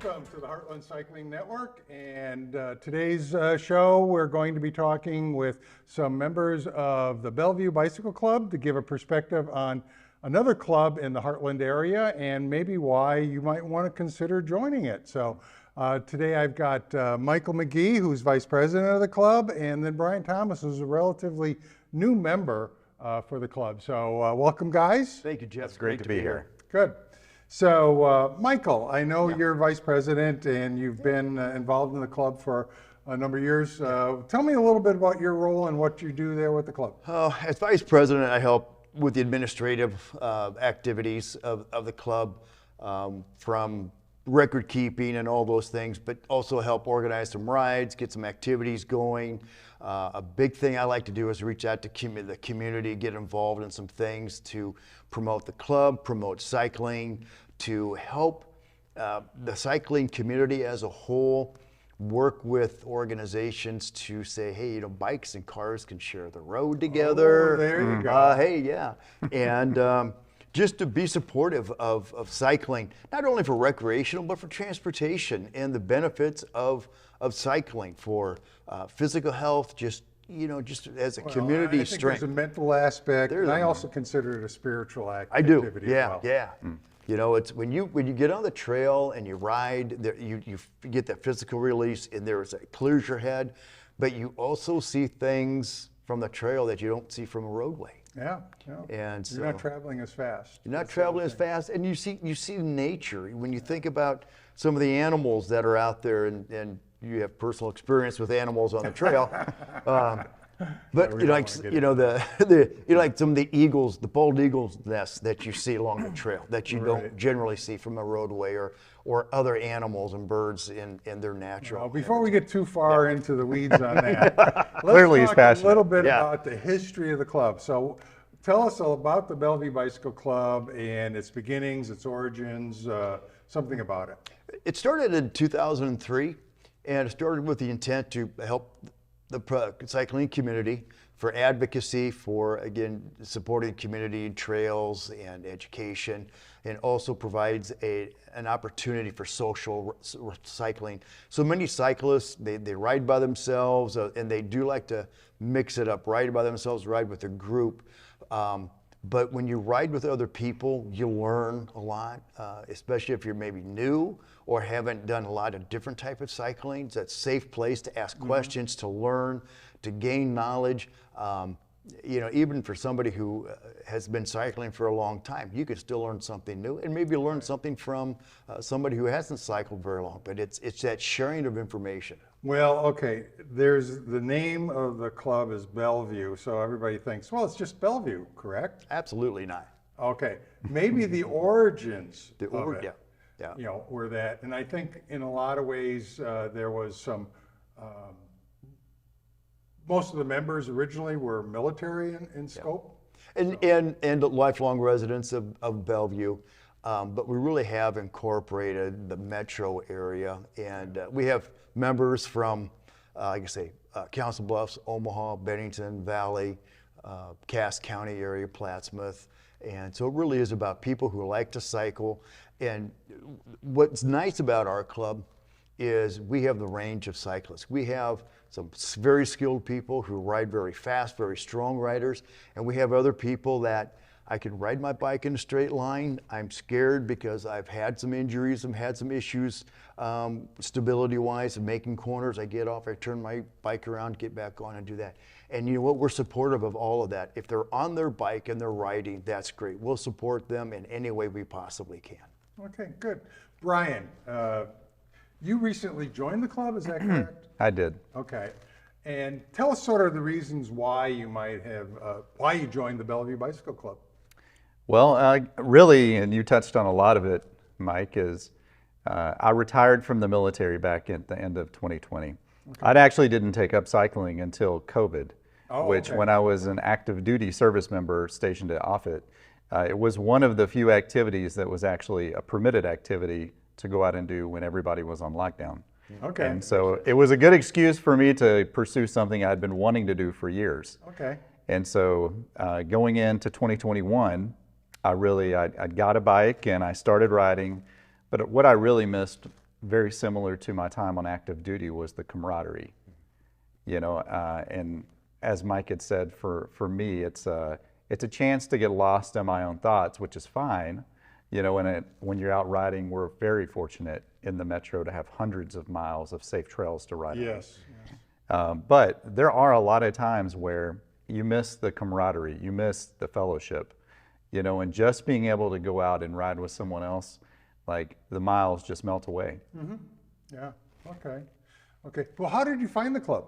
Welcome to the Heartland Cycling Network, and today's show we're going to be talking with some members of the Bellevue Bicycle Club to give a perspective on another club in the Heartland area and maybe why you might want to consider joining it. So today I've got Michael McGee, who's vice president of the club, and then Brian Thomas, who's a relatively new member for the club. So welcome, guys. Thank you, Jeff. It's great to be here. Good. So, Michael, I know you're vice president and you've been involved in the club for a number of years. Tell me a little bit about your role and what you do there with the club. As vice president, I help with the administrative activities of the club, from record keeping and all those things, but also help organize some rides, get some activities going. A big thing I like to do is reach out to the community, get involved in some things to promote the club, promote cycling, to help the cycling community as a whole work with organizations to say, hey, you know, bikes and cars can share the road together. Oh, there you go. Hey, yeah. And just to be supportive of cycling, not only for recreational, but for transportation and the benefits of cycling for physical health, just as a community I think strength. there's a mental aspect, and I also consider it a spiritual I do, activity yeah, as well. yeah. You know, it's when you get on the trail and you ride, you get that physical release, and it clears your head, but you also see things from the trail that you don't see from a roadway. Yeah, And so you're not traveling as fast. you're not traveling as fast, and you see nature. When you think about some of the animals that are out there, and you have personal experience with animals on the trail, but like some of the eagles, the bald eagle's nests that you see along the trail that you don't generally see from a roadway, or other animals and birds in their natural. Well, before we get too far into the weeds on that, Clearly he's let's talk passionate. a little bit Yeah. about the history of the club. So tell us all about the Bellevue Bicycle Club and its beginnings, its origins, something about it. It started in 2003, and it started with the intent to help the cycling community, for advocacy, for, again, supporting community trails and education, and also provides an opportunity for social cycling. So many cyclists, they ride by themselves, and they do like to mix it up, ride by themselves, ride with a group. But when you ride with other people, you learn a lot, especially if you're maybe new or haven't done a lot of different type of cycling. It's a safe place to ask questions, to learn, to gain knowledge. Even for somebody who has been cycling for a long time, you could still learn something new, and maybe learn something from somebody who hasn't cycled very long. But it's that sharing of information. Well, okay, there's the name of the club is Bellevue, so everybody thinks, well, it's just Bellevue, correct? Absolutely not. Okay, maybe the origins of it, Yeah. were that, and I think in a lot of ways there was some. Most of the members originally were military in scope, and lifelong residents of Bellevue. But we really have incorporated the metro area, and we have members from, like I say, Council Bluffs, Omaha, Bennington Valley, Cass County area, Plattsmouth. And so it really is about people who like to cycle. And what's nice about our club is we have the range of cyclists. We have some very skilled people who ride very fast, very strong riders, and we have other people that I can ride my bike in a straight line. I'm scared because I've had some injuries, I've had some issues stability-wise and making corners. I get off, I turn my bike around, get back on and do that. And you know what, we're supportive of all of that. If they're on their bike and they're riding, that's great. We'll support them in any way we possibly can. Okay, good. Brian, you recently joined the club, is that correct? I did. Okay. And tell us sort of the reasons why you might have, why you joined the Bellevue Bicycle Club. Well, really, and you touched on a lot of it, Mike, is I retired from the military back at the end of 2020. Okay. I actually didn't take up cycling until COVID, which when I was an active duty service member stationed at Offutt, it was one of the few activities that was actually a permitted activity to go out and do when everybody was on lockdown. Okay. And so it was a good excuse for me to pursue something I'd been wanting to do for years. Okay. And so going into 2021, I got a bike and I started riding, but what I really missed very similar to my time on active duty, was the camaraderie. And as Mike had said, for me, it's a chance to get lost in my own thoughts, which is fine. When you're out riding, we're very fortunate in the metro to have hundreds of miles of safe trails to ride on. Yes. But there are a lot of times where you miss the camaraderie, you miss the fellowship, and just being able to go out and ride with someone else, like the miles just melt away. Mm-hmm. Yeah. Okay. Okay. Well, how did you find the club?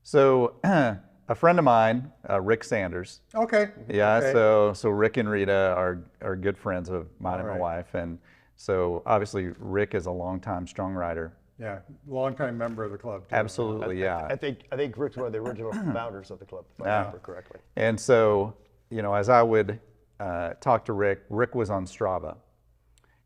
So a friend of mine, Rick Sanders. Okay. Yeah. Okay. So Rick and Rita are good friends of mine and my wife, and so obviously Rick is a longtime strong rider. Yeah, longtime member of the club too. Absolutely, yeah. I think Rick's one of the original founders of the club, if I remember correctly. And so, as I would talk to Rick, Rick was on Strava.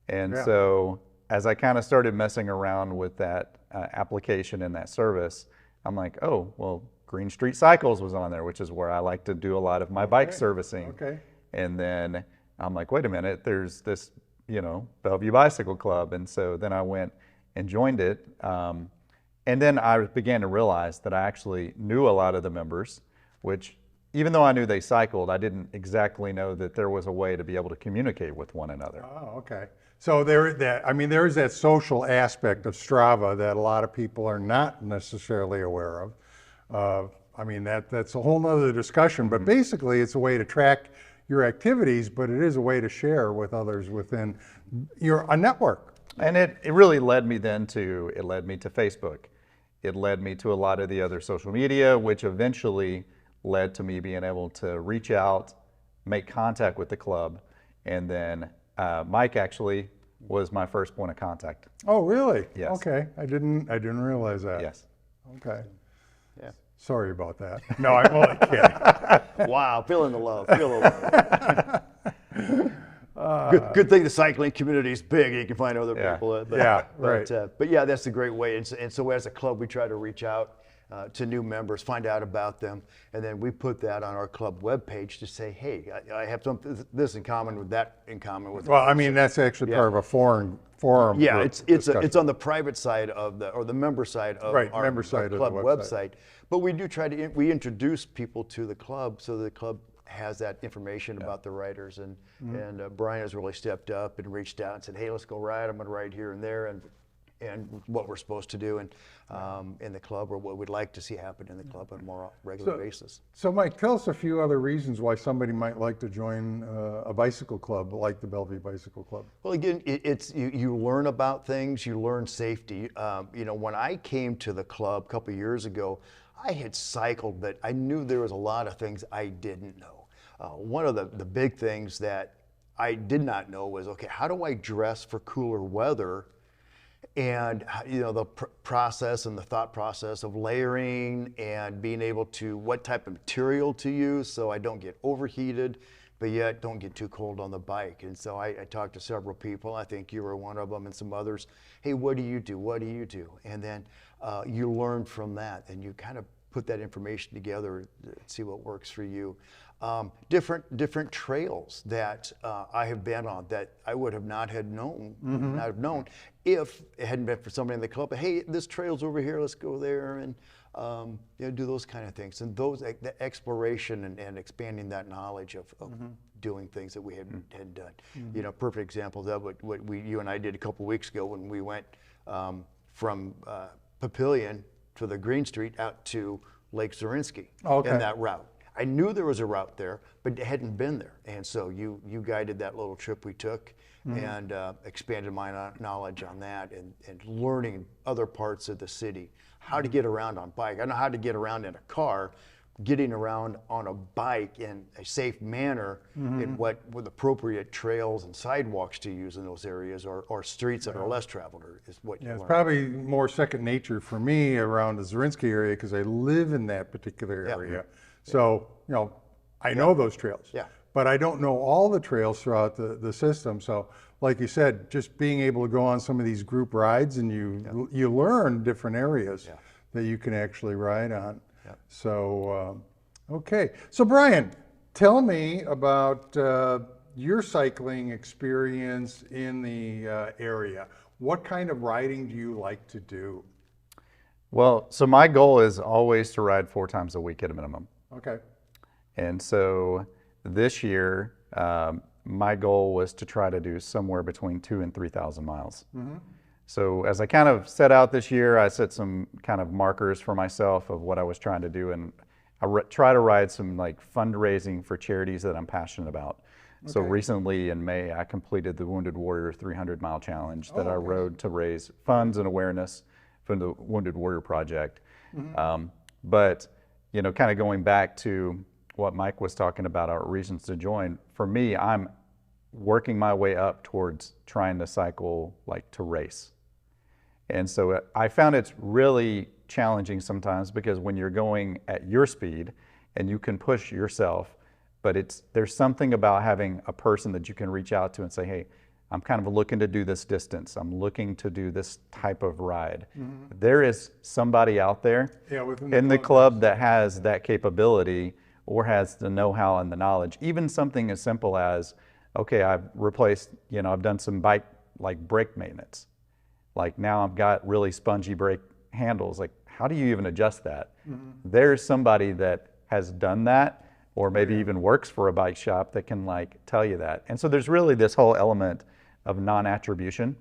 And so as I kind of started messing around with that application and that service, I'm like, oh, well, Green Street Cycles was on there, which is where I like to do a lot of my bike servicing. Okay. And then I'm like, wait a minute, there's this, Bellevue Bicycle Club. And so then I went and joined it. And then I began to realize that I actually knew a lot of the members, which even though I knew they cycled, I didn't exactly know that there was a way to be able to communicate with one another. Oh, okay. So there is that social aspect of Strava that a lot of people are not necessarily aware of. That's a whole nother discussion, but basically it's a way to track your activities, but it is a way to share with others within a network. And it really led me to Facebook. It led me to a lot of the other social media, which eventually led to me being able to reach out, make contact with the club. And then Mike actually was my first point of contact. Oh, really? Yes. Okay. I didn't realize that. Yes. Okay. Yeah. Sorry about that. No, I'm only kidding. Wow, feeling the love. Feel the love. Good thing the cycling community is big. You can find other people. But yeah, that's a great way. And so as a club, we try to reach out to new members, find out about them, and then we put that on our club webpage to say, hey, I have this in common with that in common with. Well, that's actually part of a forum. Yeah, it's on the private side of the member side of our club website. But we do try to we introduce people to the club so the club has that information about the riders, and Brian has really stepped up and reached out and said, hey, let's go ride. I'm going to ride here and there, and what we're supposed to do in the club, or what we'd like to see happen in the club on a more regular basis. So Mike, tell us a few other reasons why somebody might like to join a bicycle club like the Bellevue Bicycle Club. Well, again, you learn about things, you learn safety. When I came to the club a couple of years ago, I had cycled, but I knew there was a lot of things I didn't know. One of the big things that I did not know was, okay, how do I dress for cooler weather? And the process and the thought process of layering and being able to what type of material to use so I don't get overheated, but yet don't get too cold on the bike. And so I talked to several people. I think you were one of them, and some others. Hey, what do you do? What do you do? And then you learn from that, and you kind of put that information together to see what works for you. Different trails that I have been on that I would have not known if it hadn't been for somebody in the club. But hey, this trail's over here. Let's go there and do those kind of things. And the exploration and expanding that knowledge of doing things that we hadn't done. Perfect example of what you and I did a couple weeks ago when we went from Papillion to the Green Street out to Lake Zorinsky in that route. I knew there was a route there, but it hadn't been there. And so you guided that little trip we took and expanded my knowledge on that and learning other parts of the city, how to get around on bike. I know how to get around in a car, getting around on a bike in a safe manner and what with appropriate trails and sidewalks to use in those areas or streets that are less traveled is what you learn. It's probably more second nature for me around the Zorinsky area because I live in that particular area. So, I know those trails, but I don't know all the trails throughout the system. So like you said, just being able to go on some of these group rides and you learn different areas that you can actually ride on. So, okay. So Brian, tell me about your cycling experience in the area. what kind of riding do you like to do? Well, so my goal is always to ride 4 times a week at a minimum. Okay. And so this year, my goal was to try to do somewhere between 2,000 and 3,000 miles. So as I kind of set out this year, I set some kind of markers for myself of what I was trying to do, and I try to ride some like fundraising for charities that I'm passionate about. So recently in May, I completed the Wounded Warrior 300-mile challenge that I rode to raise funds and awareness for the Wounded Warrior Project. But you know, kind of going back to what Mike was talking about, our reasons to join, for me, I'm working my way up towards trying to cycle like to race. And so I found it's really challenging sometimes because when you're going at your speed and you can push yourself, but there's something about having a person that you can reach out to and say, hey, I'm kind of looking to do this distance. I'm looking to do this type of ride. There is somebody out there in the club that has that capability or has the know-how and the knowledge. Even something as simple as, okay, I've replaced, you know, I've done some bike, like brake maintenance. Like now I've got really spongy brake handles. Like, how do you even adjust that? There's somebody that has done that, or maybe even works for a bike shop that can like tell you that. And so there's really this whole element of non-attribution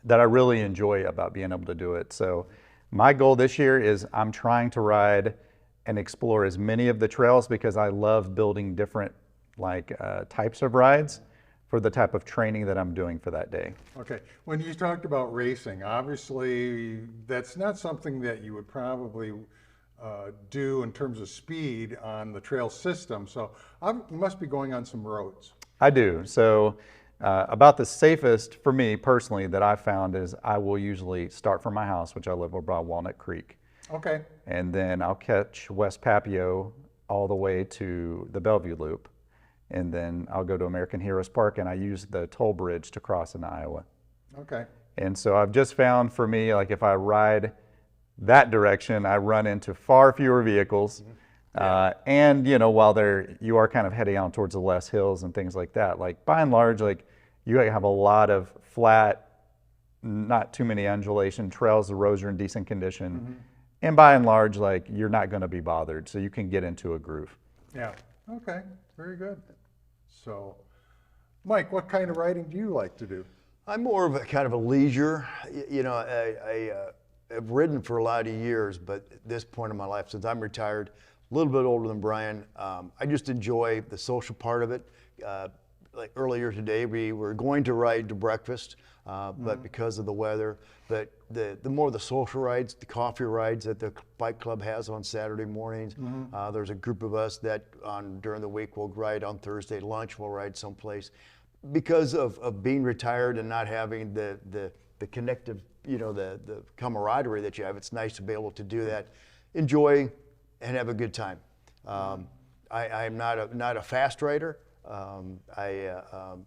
that I really enjoy about being able to do it. So my goal this year is I'm trying to ride and explore as many of the trails because I love building different like types of rides for the type of training that I'm doing for that day. Okay. When you talked about racing, obviously that's not something that you would probably do in terms of speed on the trail system. So you must be going on some roads. I do. So about the safest for me personally that I found is I will usually start from my house, which I live over by Walnut Creek. Okay. And then I'll catch West Papio all the way to the Bellevue Loop. And then I'll go to American Heroes Park and I use the toll bridge to cross into Iowa. Okay. And so I've just found for me, like if I ride that direction, I run into far fewer vehicles. And you know, while you are kind of heading out towards the less hills and things like that, like by and large, like you have a lot of flat, not too many undulation trails, the roads are in decent condition. And by and large, like you're not going to be bothered. So you can get into a groove. Yeah. Okay. Very good. So, Mike, what kind of riding do you like to do? I'm more of a kind of a leisure. You know, I've ridden for a lot of years, but at this point in my life, since I'm retired, a little bit older than Brian, I just enjoy the social part of it. Like earlier today, we were going to ride to breakfast, but because of the weather, but the more the social rides, the coffee rides that the bike club has on Saturday mornings, there's a group of us that during the week will ride on Thursday lunch, we'll ride someplace. Because of being retired and not having the connective, you know, the camaraderie that you have, it's nice to be able to do that, enjoy and have a good time. I'm not a fast rider. I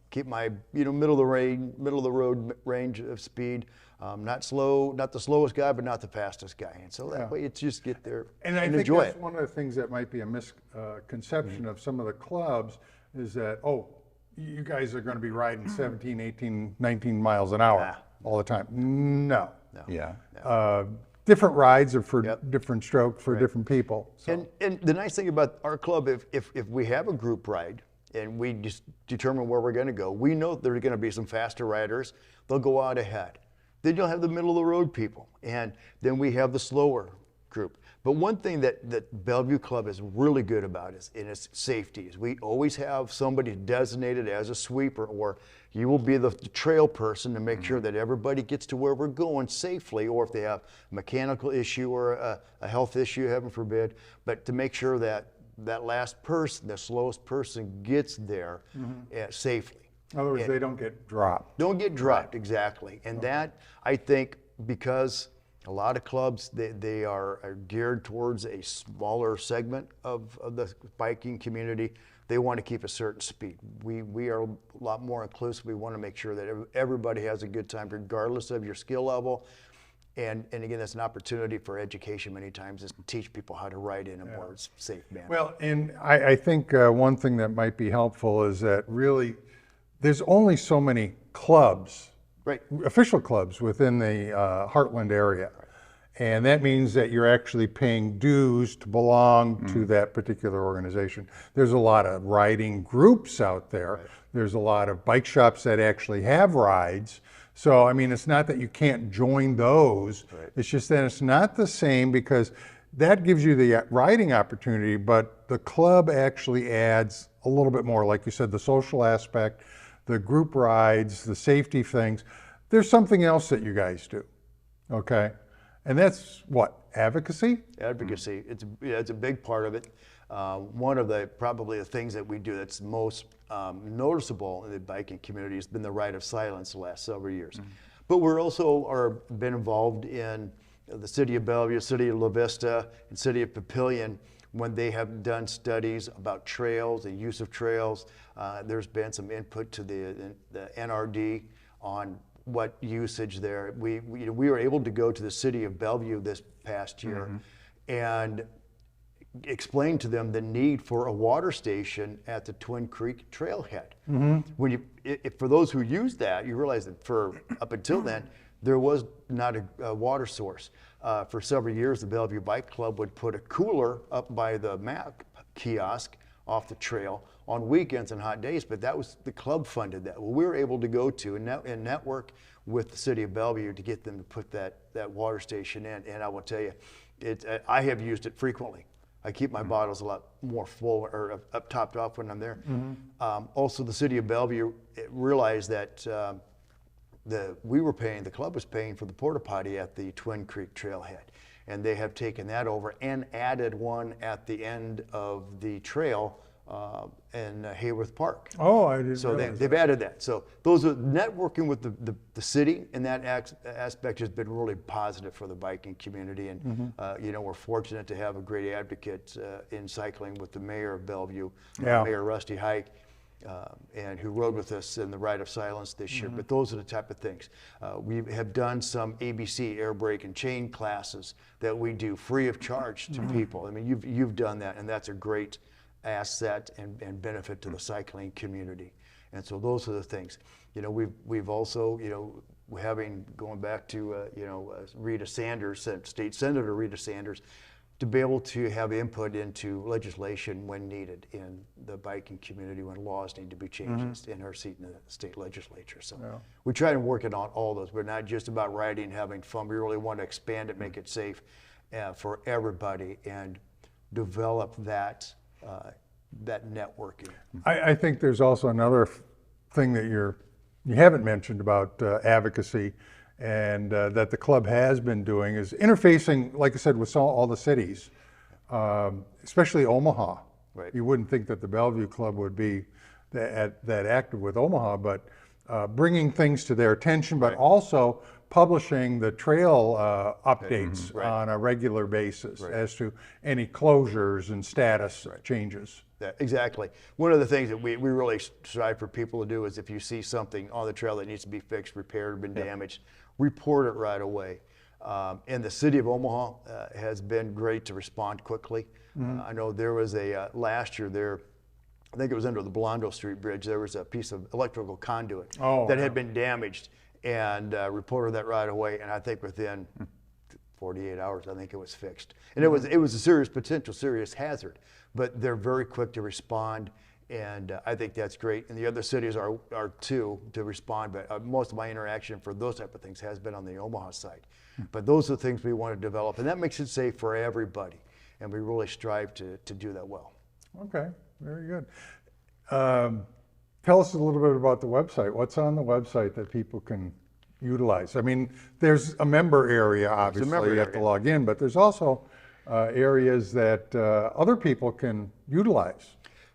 keep my middle of the road range of speed. Not slow, not the slowest guy, but not the fastest guy. And so that way, it's just get there and I think enjoy that's it. one of the things that might be a misconception of some of the clubs is that, oh, you guys are going to be riding 17, 18, 19 miles an hour all the time. No. Yeah. Different rides are for different strokes for different people. So. And the nice thing about our club, if we have a group ride and we just determine where we're going to go, we know there are going to be some faster riders. They'll go out ahead. Then you'll have the middle of the road people, and then we have the slower group. But one thing that Bellevue Club is really good about is safety. Is we always have somebody designated as a sweeper, or you will be the trail person to make sure that everybody gets to where we're going safely, or if they have a mechanical issue or a health issue, heaven forbid, but to make sure that that last person, the slowest person, gets there safely. In other words, they don't get dropped. Don't get dropped, exactly. And that, I think, because a lot of clubs, they are geared towards a smaller segment of the biking community. They want to keep a certain speed. We are a lot more inclusive. We want to make sure that everybody has a good time, regardless of your skill level. And again, that's an opportunity for education many times, is to teach people how to ride in a more safe manner. Well, and I think one thing that might be helpful is that really there's only so many clubs Right. official clubs within the Heartland area. And that means that you're actually paying dues to belong to that particular organization. There's a lot of riding groups out there. Right. There's a lot of bike shops that actually have rides. So, I mean, it's not that you can't join those. Right. It's just that it's not the same, because that gives you the riding opportunity, but the club actually adds a little bit more, like you said, the social aspect, the group rides, the safety things. There's something else that you guys do, okay? And that's what, advocacy? Advocacy, it's a big part of it. One of probably the things that we do that's most noticeable in the biking community has been the right of silence the last several years. But we're also been involved in the city of Bellevue, city of La Vista, and city of Papillion when they have done studies about trails and use of trails. There's been some input to the NRD on what usage there. We were able to go to the city of Bellevue this past year and explain to them the need for a water station at the Twin Creek trailhead. When for those who use that, you realize that up until then, there was not a water source. For several years, the Bellevue Bike Club would put a cooler up by the map kiosk off the trail on weekends and hot days, but that was, the club funded that. Well, we were able to go to and network with the city of Bellevue to get them to put that water station in. And I will tell you, I have used it frequently. I keep my bottles a lot more full or up topped off when I'm there. Also, the city of Bellevue realized that the club was paying for the porta potty at the Twin Creek trailhead. And they have taken that over and added one at the end of the trail in Hayworth Park. Oh, I didn't So realize they've added that. So those are networking with the city, and that aspect has been really positive for the biking community. And we're fortunate to have a great advocate in cycling with the mayor of Bellevue, Mayor Rusty Hike, and who rode with us in the Ride of Silence this year. But those are the type of things. We have done some ABC air brake and chain classes that we do free of charge to people. I mean, you've done that, and that's a great asset and benefit to the cycling community. And so those are the things. We've also, going back to Rita Sanders, State Senator Rita Sanders, to be able to have input into legislation when needed in the biking community, when laws need to be changed in her seat in the state legislature. So we try to work it on all those. We're not just about riding, having fun. We really want to expand it, make it safe for everybody, and develop that networking. I think there's also another thing that you haven't mentioned about advocacy, and that the club has been doing, is interfacing, like I said, with all the cities, especially Omaha. Right. You wouldn't think that the Bellevue Club would be that active with Omaha, but bringing things to their attention, but also publishing the trail updates on a regular basis as to any closures and status changes. Yeah, exactly. One of the things that we really strive for people to do is, if you see something on the trail that needs to be fixed, repaired, been damaged, report it right away. And the city of Omaha has been great to respond quickly. I know there was last year there, I think it was under the Blondo Street Bridge, there was a piece of electrical conduit that had been damaged, and reported that right away. And I think within 48 hours, I think it was fixed. And it was a potential serious hazard, but they're very quick to respond. And I think that's great. And the other cities are too, to respond. But most of my interaction for those type of things has been on the Omaha side. But those are the things we want to develop. And that makes it safe for everybody. And we really strive to do that well. Okay, very good. Tell us a little bit about the website. What's on the website that people can utilize? I mean, there's a member area, obviously, you have to log in, but there's also areas that other people can utilize.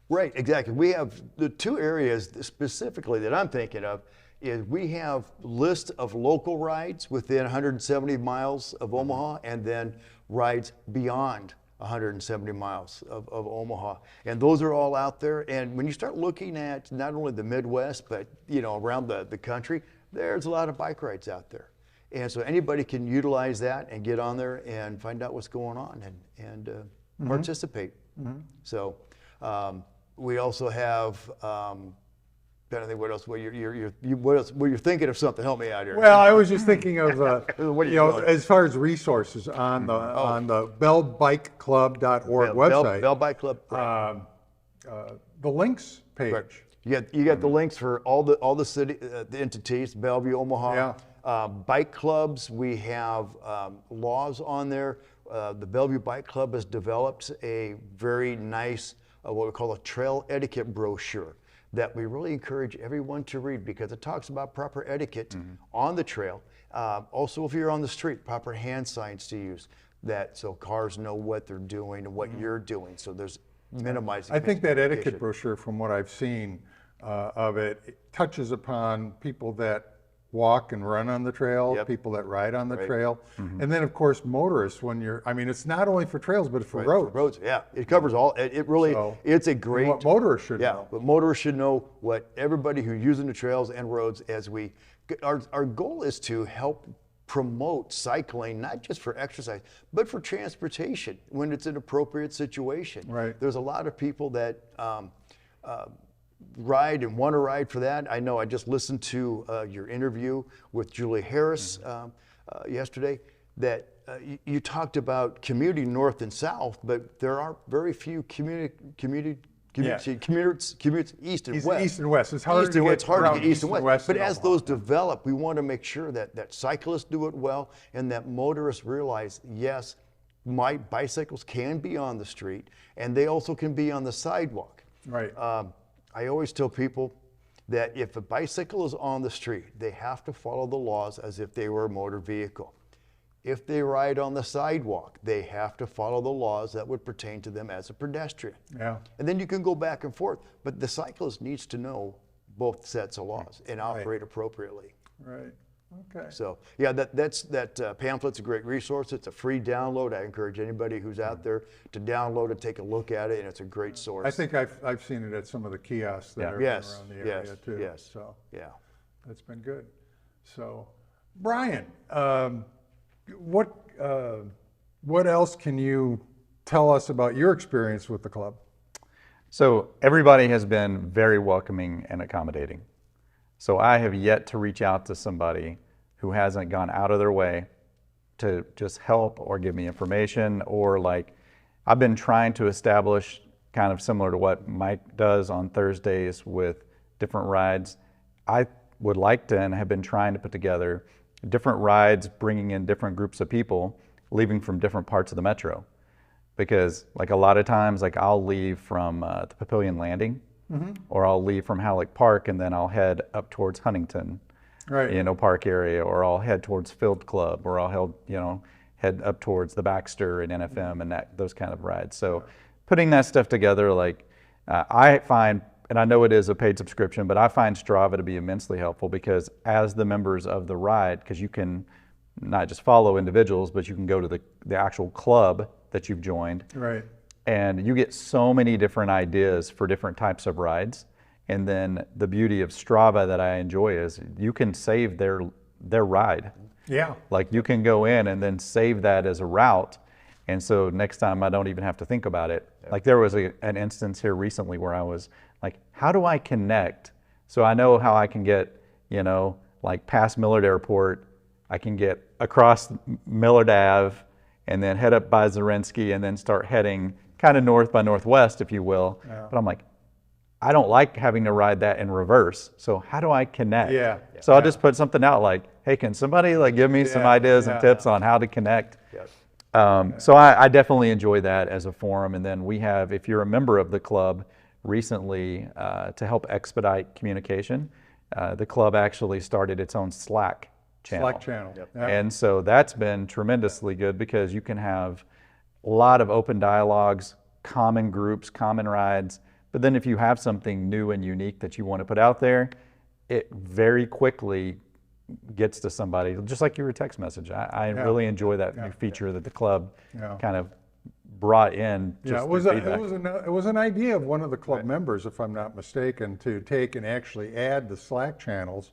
Right, exactly. We have the two areas specifically that I'm thinking of is we have list of local rides within 170 miles of Omaha, and then rides beyond 170 miles of Omaha. And those are all out there. And when you start looking at not only the Midwest, but around the country, there's a lot of bike rides out there. And so anybody can utilize that and get on there and find out what's going on and participate. So we also have trying to think what else. What you're thinking of something? Help me out here. Well, I was just thinking of, What are you know, doing? as far as resources on the bellbikeclub.org website. Bell Bike Club. Right. The links page. Right. You got the links for all the city the entities, Bellevue, Omaha. Yeah. Bike clubs. We have laws on there. The Bellevue Bike Club has developed a very nice what we call a trail etiquette brochure that we really encourage everyone to read because it talks about proper etiquette on the trail. Also, if you're on the street, proper hand signs to use so cars know what they're doing and what you're doing. So there's minimizing. I think that etiquette brochure, from what I've seen of it, touches upon people that walk and run on the trail, people that ride on the trail, and then of course motorists. I mean, it's not only for trails, but for roads. For roads, yeah, it covers all. It really, it's a great. What motorists should know. But motorists should know what everybody who's using the trails and roads. Our goal is to help promote cycling, not just for exercise, but for transportation when it's an appropriate situation. Right. There's a lot of people that ride and want to ride for that. I know I just listened to your interview with Julie Harris yesterday that you talked about commuting north and south, but there are very few commutes east and west. East and west. It's hard to get east and west. But as in those develop, we want to make sure that cyclists do it well and that motorists realize, yes, my bicycles can be on the street and they also can be on the sidewalk. Right. I always tell people that if a bicycle is on the street, they have to follow the laws as if they were a motor vehicle. If they ride on the sidewalk, they have to follow the laws that would pertain to them as a pedestrian. Yeah. And then you can go back and forth, but the cyclist needs to know both sets of laws and operate appropriately. Right. Okay. So yeah, that pamphlet's a great resource. It's a free download. I encourage anybody who's out there to download it, take a look at it, and it's a great source. I think I've seen it at some of the kiosks that are around the area too. Yes. So yeah, that's been good. So, Brian, what else can you tell us about your experience with the club? So everybody has been very welcoming and accommodating. So I have yet to reach out to somebody who hasn't gone out of their way to just help or give me information, or like I've been trying to establish, kind of similar to what Mike does on Thursdays with different rides. I would like to and have been trying to put together different rides, bringing in different groups of people, leaving from different parts of the metro. Because like a lot of times, like I'll leave from the Papillion Landing, or I'll leave from Halleck Park and then I'll head up towards Huntington, Park area, or I'll head towards Field Club, or I'll head up towards the Baxter and NFM and those kind of rides. So putting that stuff together, like I find, and I know it is a paid subscription, but I find Strava to be immensely helpful because as the members of the ride, because you can not just follow individuals, but you can go to the actual club that you've joined. Right. And you get so many different ideas for different types of rides. And then the beauty of Strava that I enjoy is you can save their ride. Yeah. Like you can go in and then save that as a route. And so next time I don't even have to think about it. Like there was an instance here recently where I was like, how do I connect? So I know how I can get, like past Millard Airport, I can get across Millard Ave and then head up by Zarinsky and then start heading kind of north by northwest, if you will. Yeah. But I'm like, I don't like having to ride that in reverse. So how do I connect? Yeah. So I'll just put something out like, hey, can somebody like give me some ideas and tips on how to connect? Yes. So I definitely enjoy that as a forum. And then we have, if you're a member of the club, recently to help expedite communication, the club actually started its own Slack channel. Slack channel. Yep. Yeah. And so that's been tremendously good because you can have a lot of open dialogues, common groups, common rides. But then if you have something new and unique that you want to put out there, it very quickly gets to somebody, just like your text message. I really enjoy that new feature that the club kind of brought in. It was an idea of one of the club members, if I'm not mistaken, to take and actually add the Slack channels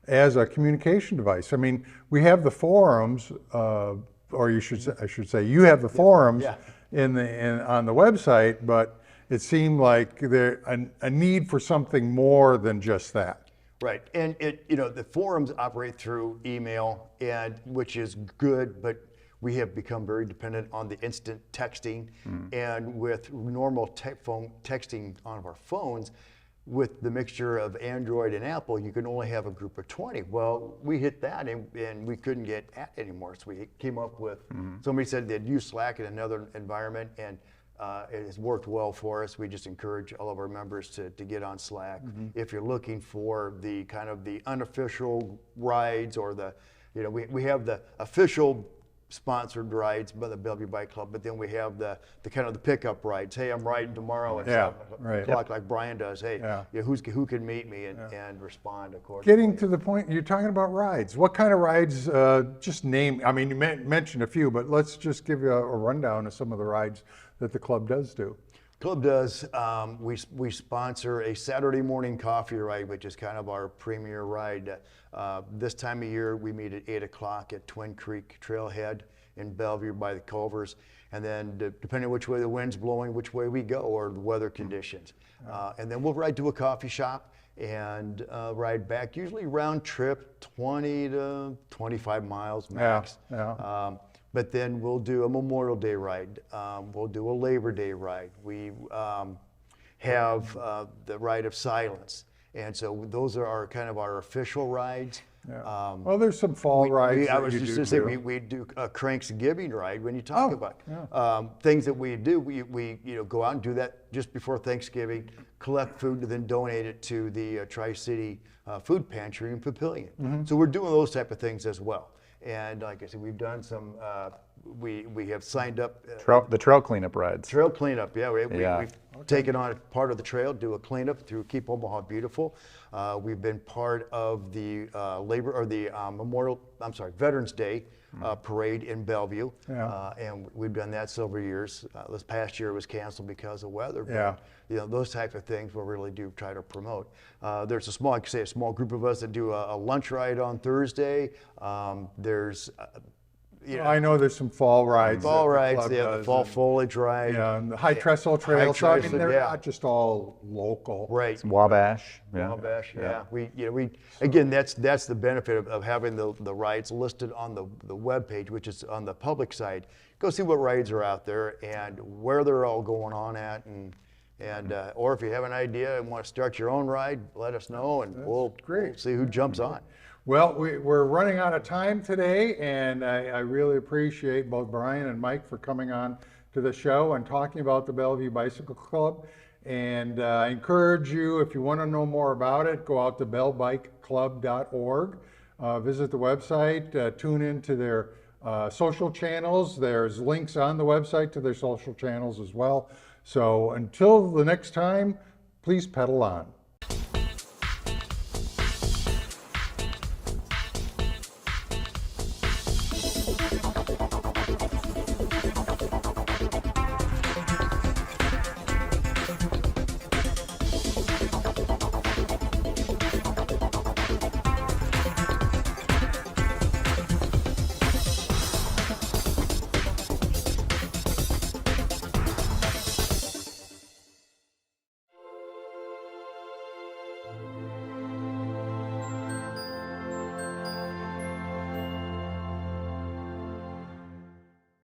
as a communication device. I mean, we have the forums, or I should say, you have the forums on the website, but it seemed like there a need for something more than just that. Right, and the forums operate through email, and which is good, but we have become very dependent on the instant texting, and with normal phone texting on our phones, with the mixture of Android and Apple, you can only have a group of 20. Well, we hit that and we couldn't get at it anymore. So we came up with, somebody said they'd use Slack in another environment, and it has worked well for us. We just encourage all of our members to get on Slack. If you're looking for the kind of the unofficial rides, or we have the official sponsored rides by the Bellevue Bike Club, but then we have the kind of the pickup rides. Hey, I'm riding tomorrow at 7 o'clock, like Brian does. Hey, who can meet me and respond accordingly. Getting to the point, you're talking about rides. What kind of rides, just name, I mean, you mentioned a few, but let's just give you a rundown of some of the rides that the club does do. Club does, we sponsor a Saturday morning coffee ride, which is kind of our premier ride. This time of year, we meet at 8 o'clock at Twin Creek Trailhead in Bellevue by the Culvers. And then depending on which way the wind's blowing, which way we go, or the weather conditions. And then we'll ride to a coffee shop and ride back, usually round trip, 20 to 25 miles max. But then we'll do a Memorial Day ride. We'll do a Labor Day ride. We have the Ride of Silence. And so those are our official rides. Well, there's some fall rides. I was just going to say, we do a Cranksgiving ride. When you talk about things that we do, we go out and do that just before Thanksgiving, collect food, and then donate it to the Tri-City Food Pantry and Pavilion. So we're doing those type of things as well. And like I said, we've done some, we have signed up. The trail cleanup rides. Trail cleanup, we've taken on part of the trail, do a cleanup through Keep Omaha Beautiful. We've been part of the Veterans Day parade in Bellevue. And we've done that several years. This past year it was canceled because of weather. But, those type of things we really do try to promote. There's a small group of us that do a lunch ride on Thursday. There's I know there's some fall rides. The fall foliage ride. And the High Trestle Trail. So I mean, they're not just all local. Right. Wabash. Wabash. We again, that's the benefit of having the rides listed on the web page, which is on the public side. Go see what rides are out there and where they're all going on at, and or if you have an idea and want to start your own ride, let us know, and we'll see who jumps on. Well, we're running out of time today, and I really appreciate both Brian and Mike for coming on to the show and talking about the Bellevue Bicycle Club. And I encourage you, if you want to know more about it, go out to bellbikeclub.org, visit the website, tune into their social channels. There's links on the website to their social channels as well. So until the next time, please pedal on.